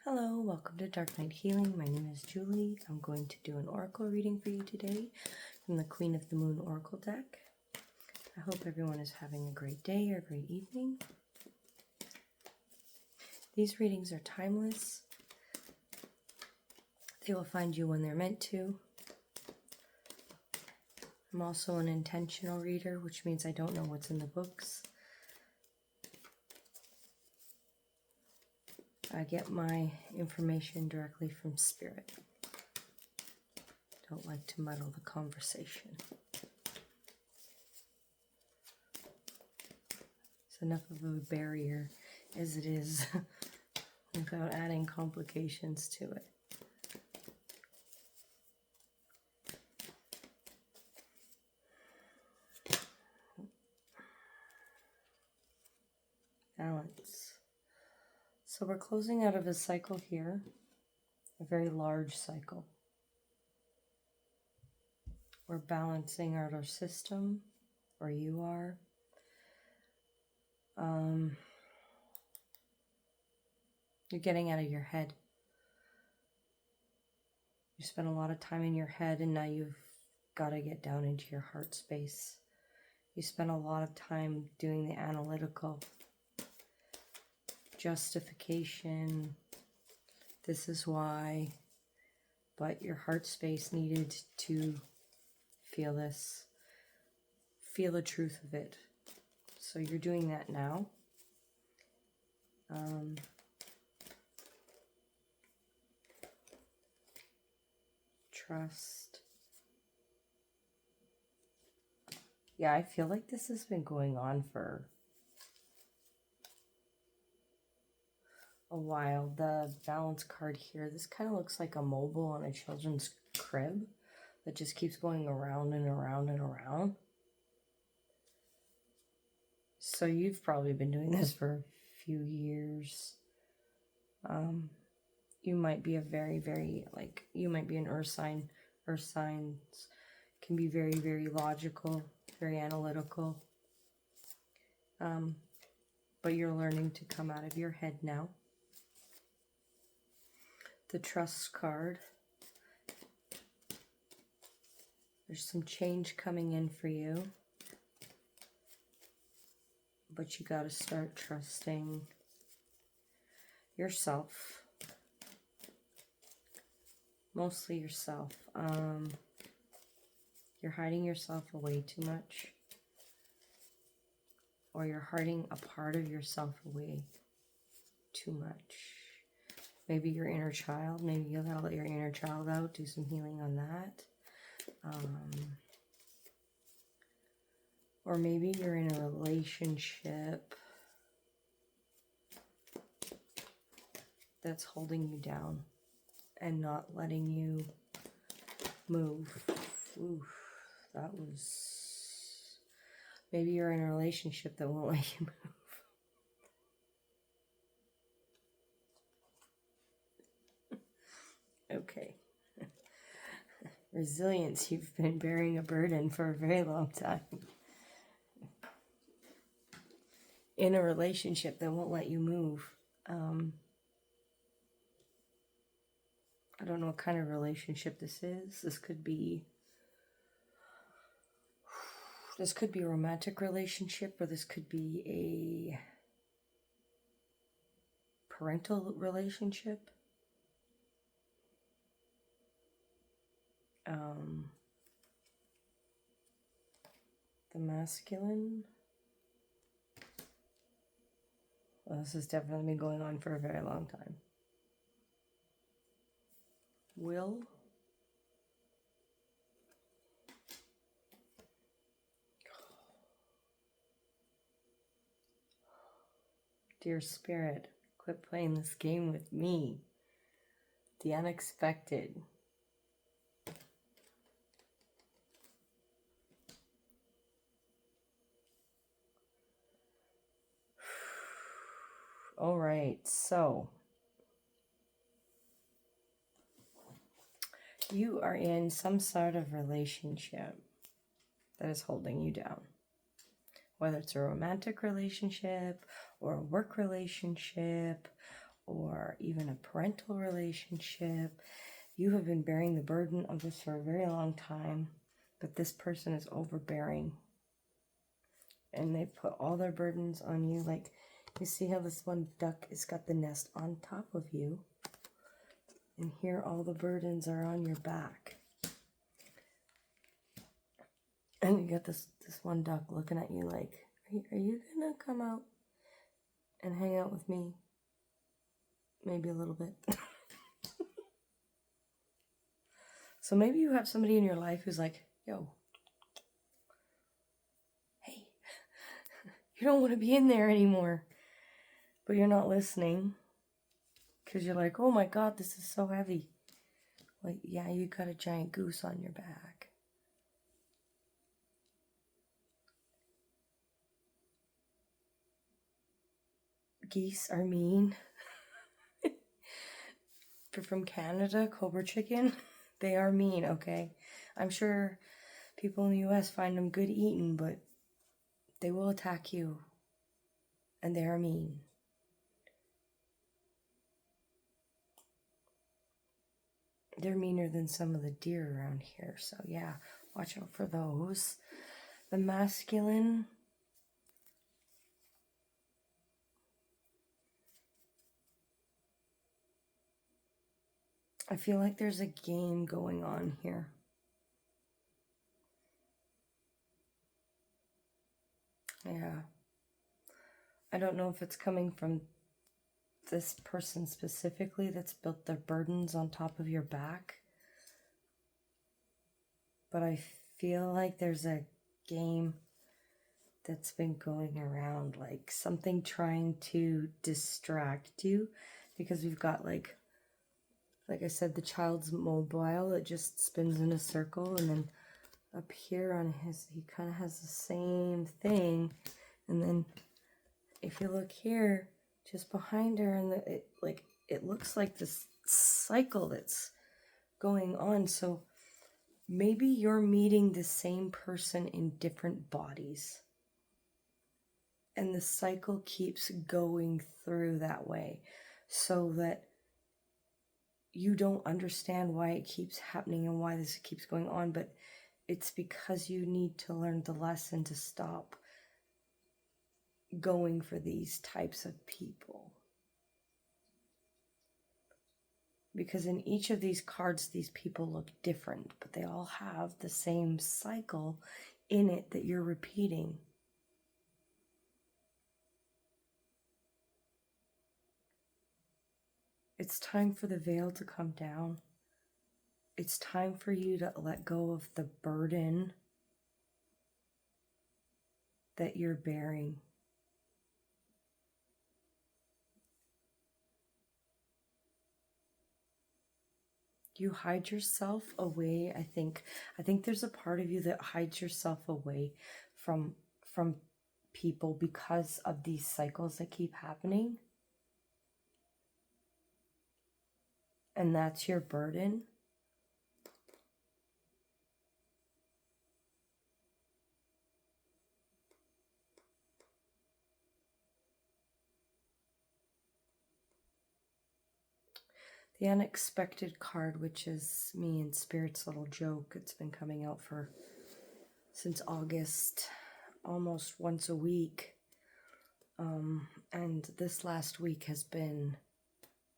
Hello, welcome to Dark Night Healing. My name is Julie. I'm going to do an oracle reading for you today from the Queen of the Moon Oracle deck. I hope everyone is having a great day or great evening. These readings are timeless. They will find you when they're meant to. I'm also an intentional reader, which means I don't know what's in the books. I get my information directly from Spirit. Don't like to muddle the conversation. It's enough of a barrier as it is without adding complications to it. Balance. So we're closing out of a cycle here, a very large cycle. We're balancing out our system, or you are. You're getting out of your head. You spent a lot of time in your head, and now you've got to get down into your heart space. You spent a lot of time doing the analytical justification. This is why. But your heart space needed to feel this. Feel the truth of it. So you're doing that now. Trust. Yeah, I feel like this has been going on for a while. The balance card here, this kind of looks like a mobile on a children's crib that just keeps going around and around and around. So you've probably been doing this for a few years. You might be a very, you might be an earth sign. Earth signs can be very logical, very analytical. But you're learning to come out of your head now. The trust card. There's some change coming in for you. But you got to start trusting yourself. Mostly yourself. You're hiding yourself away too much. Or you're hiding a part of yourself away too much. Maybe your inner child. Maybe you gotta let your inner child out. Do some healing on that. Or maybe you're in a relationship that's holding you down and not letting you move. Oof, that was... Maybe you're in a relationship that won't let you move. Okay. Resilience, you've been bearing a burden for a very long time. In a relationship that won't let you move. I don't know what kind of relationship this is. This could be a romantic relationship, or this could be a parental relationship. The masculine. Well, this has definitely been going on for a very long time. Will. Dear Spirit, quit playing this game with me. The unexpected. All right, so you are in some sort of relationship that is holding you down. Whether it's a romantic relationship or a work relationship or even a parental relationship. You have been bearing the burden of this for a very long time, but this person is overbearing. And they put all their burdens on you. Like, you see how this one duck has got the nest on top of you. And here all the burdens are on your back. And you got this one duck looking at you like, are you gonna come out and hang out with me? Maybe a little bit. So maybe you have somebody in your life who's like, yo, hey, you don't want to be in there anymore. But you're not listening. Because you're like, oh my God, this is so heavy. Like, yeah, you got a giant goose on your back. Geese are mean. If you're from Canada, Cobra chicken, they are mean, okay? I'm sure people in the US find them good eating, but they will attack you. And they are mean. They're meaner than some of the deer around here, so yeah, watch out for those. The masculine, I feel like there's a game going on here. Yeah. I don't know if it's coming from this person specifically that's built their burdens on top of your back. But I feel like there's a game that's been going around, like something trying to distract you, because we've got like I said, the child's mobile that just spins in a circle, and then up here on his, he kind of has the same thing, and then if you look here, just behind her, and it looks like this cycle that's going on. So maybe you're meeting the same person in different bodies, and the cycle keeps going through that way, so that you don't understand why it keeps happening and why this keeps going on, but it's because you need to learn the lesson to stop going for these types of people. Because in each of these cards, these people look different, but they all have the same cycle in it that you're repeating. It's time for the veil to come down. It's time for you to let go of the burden that you're bearing. You hide yourself away. I think there's a part of you that hides yourself away from people because of these cycles that keep happening. And that's your burden. The unexpected card, which is me and Spirit's little joke. It's been coming out since August, almost once a week. And this last week has been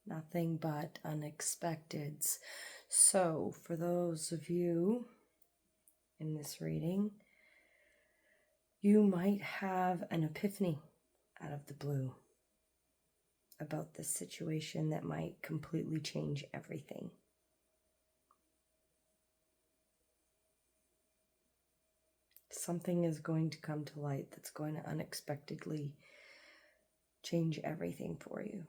nothing but unexpecteds. So for those of you in this reading, you might have an epiphany out of the blue about this situation that might completely change everything. Something is going to come to light that's going to unexpectedly change everything for you.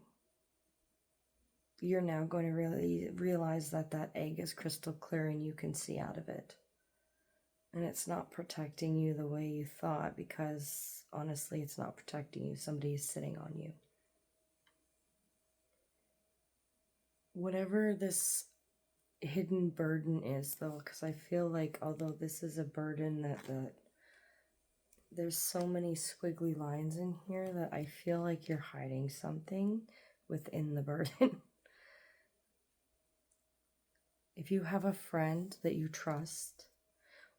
You're now going to really realize that that egg is crystal clear and you can see out of it. And it's not protecting you the way you thought, because honestly, it's not protecting you. Somebody is sitting on you. Whatever this hidden burden is, though, because I feel like although this is a burden that there's so many squiggly lines in here that I feel like you're hiding something within the burden. If you have a friend that you trust,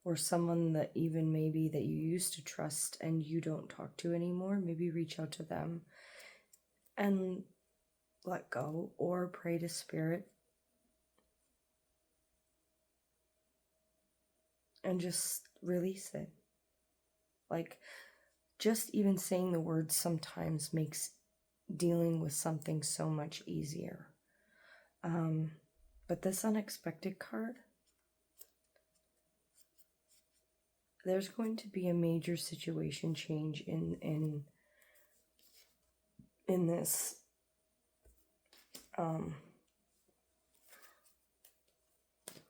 or someone that even maybe that you used to trust and you don't talk to anymore, maybe reach out to them and let go, or pray to Spirit and just release it. Like, just even saying the words sometimes makes dealing with something so much easier. But this unexpected card, there's going to be a major situation change in this.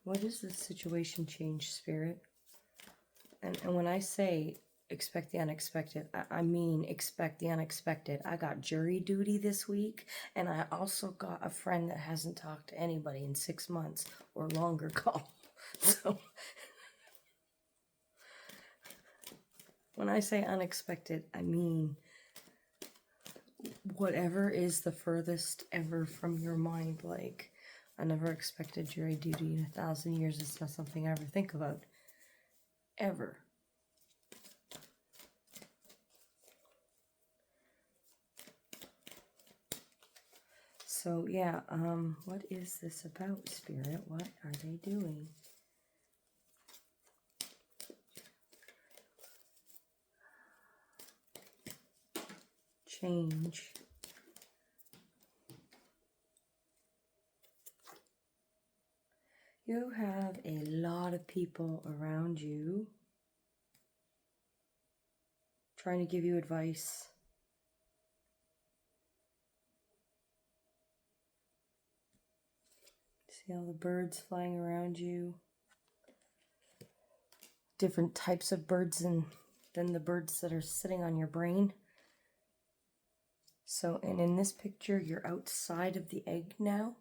What is the situation change, Spirit? And when I say expect the unexpected, I mean expect the unexpected. I got jury duty this week, and I also got a friend that hasn't talked to anybody in 6 months or longer call. So when I say unexpected, I mean whatever is the furthest ever from your mind. Like, I never expected jury duty in 1,000 years. It's not something I ever think about. Ever. So yeah, what is this about, Spirit? What are they doing? Change. You have a lot of people around you trying to give you advice. See all the birds flying around you. Different types of birds than the birds that are sitting on your brain. So, and in this picture, you're outside of the egg now.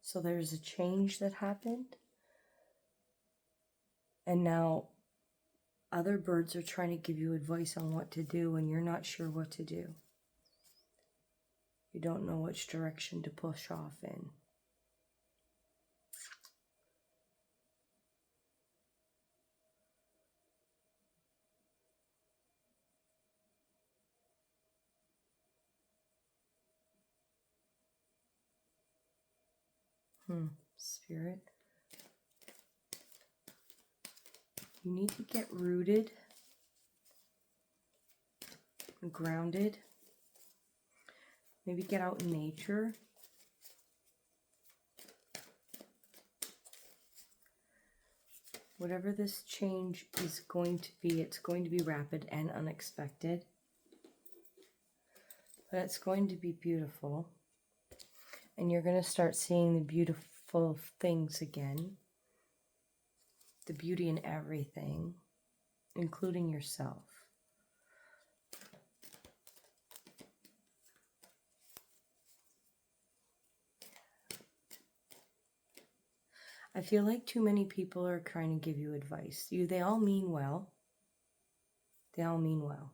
So there's a change that happened. And now other birds are trying to give you advice on what to do, and you're not sure what to do. You don't know which direction to push off in. Spirit. You need to get rooted and grounded. Maybe get out in nature. Whatever this change is going to be, it's going to be rapid and unexpected. But it's going to be beautiful. And you're going to start seeing the beautiful things again. The beauty in everything, including yourself. I feel like too many people are trying to give you advice. They all mean well. They all mean well.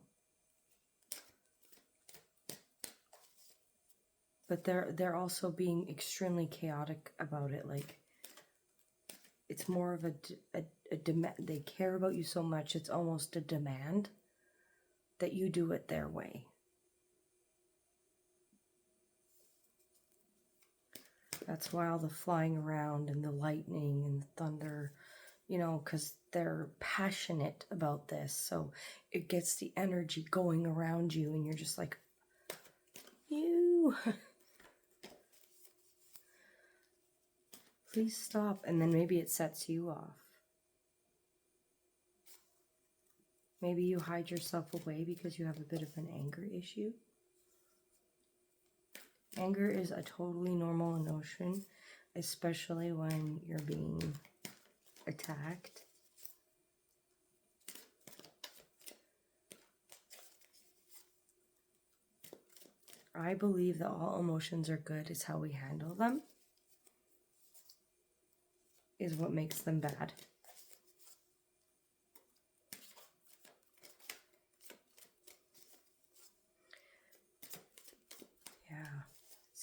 But they're also being extremely chaotic about it. Like, it's more of a demand. They care about you so much, it's almost a demand that you do it their way. That's why all the flying around and the lightning and the thunder, because they're passionate about this. So it gets the energy going around you, and you're just like, you. Please stop. And then maybe it sets you off. Maybe you hide yourself away because you have a bit of an anger issue. Anger is a totally normal emotion, especially when you're being attacked. I believe that all emotions are good. It's how we handle them is what makes them bad.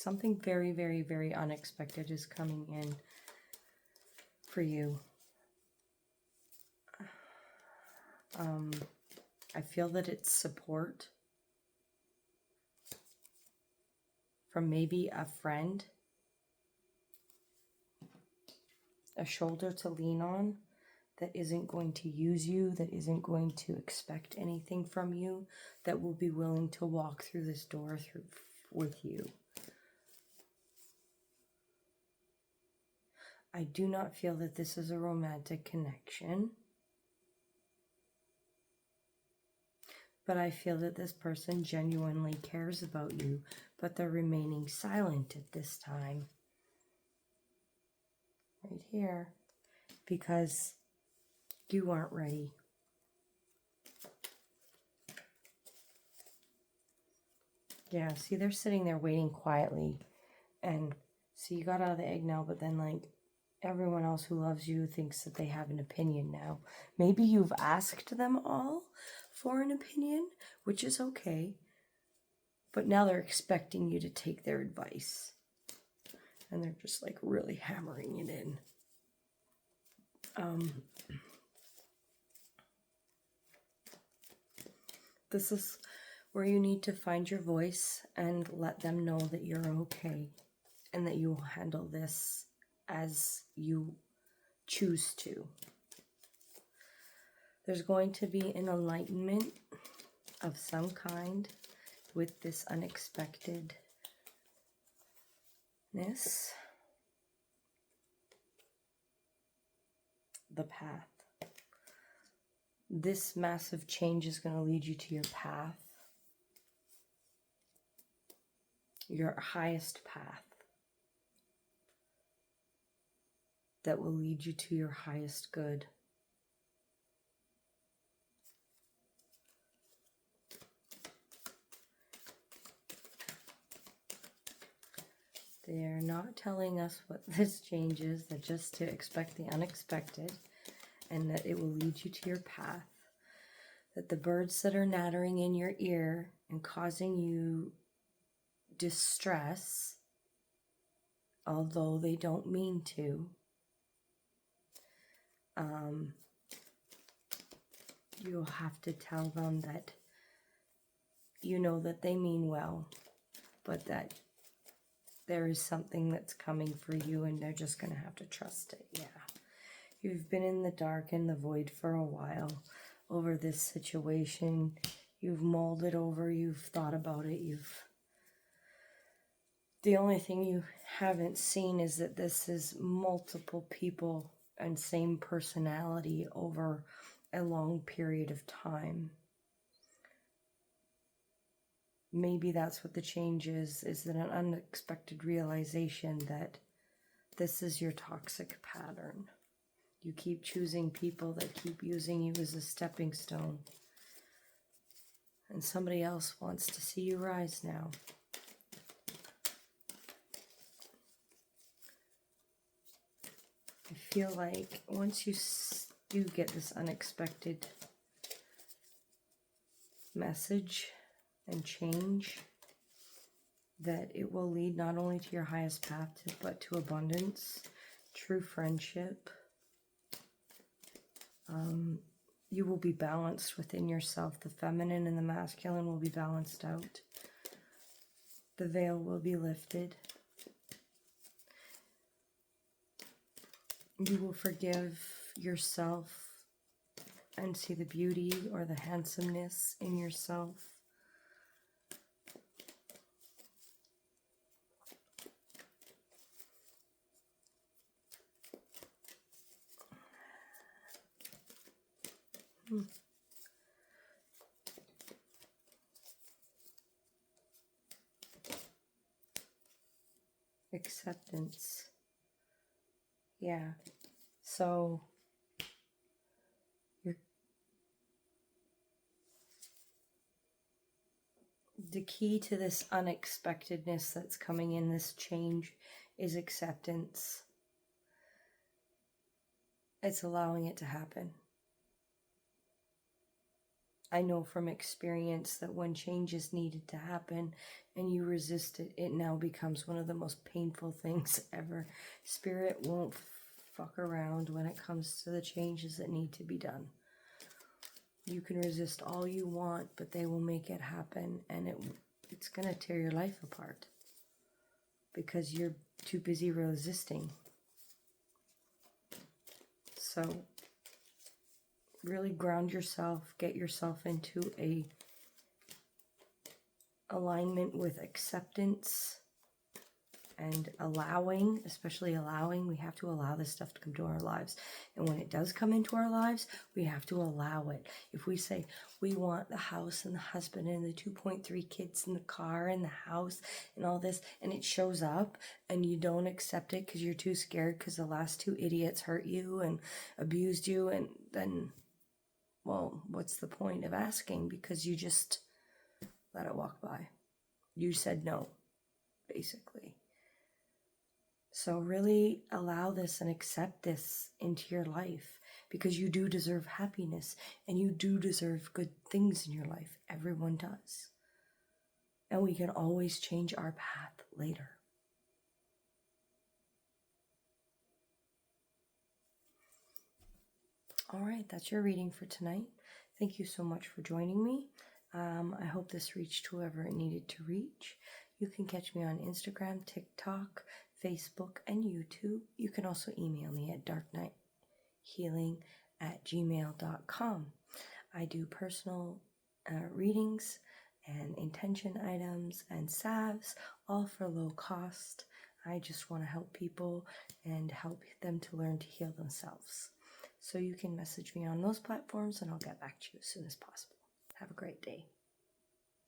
Something very, very, very unexpected is coming in for you. I feel that it's support from maybe a friend, a shoulder to lean on that isn't going to use you, that isn't going to expect anything from you, that will be willing to walk through this door with you. I do not feel that this is a romantic connection. But I feel that this person genuinely cares about you, but they're remaining silent at this time. Right here. Because you aren't ready. Yeah, see, they're sitting there waiting quietly. And so you got out of the egg now, but then like everyone else who loves you thinks that they have an opinion now. Maybe you've asked them all for an opinion, which is okay. But now they're expecting you to take their advice. And they're just like really hammering it in. This is where you need to find your voice and let them know that you're okay. And that you will handle this as you choose to. There's going to be an enlightenment of some kind with this unexpectedness. The path. This massive change is going to lead you to your path. Your highest path. That will lead you to your highest good. They're not telling us what this change is. They're just to expect the unexpected and that it will lead you to your path. That the birds that are nattering in your ear and causing you distress, although they don't mean to, you'll have to tell them that you know that they mean well, but that there is something that's coming for you and they're just going to have to trust it. Yeah. You've been in the dark and the void for a while over this situation. You've mulled it over. You've thought about it. The only thing you haven't seen is that this is multiple people and same personality over a long period of time. Maybe that's what the change is that an unexpected realization that this is your toxic pattern. You keep choosing people that keep using you as a stepping stone. And somebody else wants to see you rise now. I feel like once you do get this unexpected message and change, that it will lead not only to your highest path, but to abundance, true friendship. You will be balanced within yourself. The feminine and the masculine will be balanced out. The veil will be lifted. You will forgive yourself and see the beauty or the handsomeness in yourself. Acceptance. Yeah. So the key to this unexpectedness that's coming in, this change, is acceptance. It's allowing it to happen. I know from experience that when change is needed to happen and you resist it, it now becomes one of the most painful things ever. Spirit won't fuck around when it comes to the changes that need to be done. You can resist all you want, but they will make it happen, and it's going to tear your life apart because you're too busy resisting. So really ground yourself, get yourself into a alignment with acceptance and allowing, especially allowing. We have to allow this stuff to come to our lives. And when it does come into our lives, we have to allow it. If we say we want the house and the husband and the 2.3 kids and the car and the house and all this, and it shows up and you don't accept it because you're too scared because the last two idiots hurt you and abused you, and then, well, what's the point of asking? Because you just let it walk by. You said no, basically. So really allow this and accept this into your life, because you do deserve happiness and you do deserve good things in your life. Everyone does. And we can always change our path later. All right, that's your reading for tonight. Thank you so much for joining me. I hope this reached whoever it needed to reach. You can catch me on Instagram, TikTok, Facebook, and YouTube. You can also email me at darknighthealing@gmail.com. I do personal readings and intention items and salves, all for low cost. I just want to help people and help them to learn to heal themselves. So you can message me on those platforms and I'll get back to you as soon as possible. Have a great day.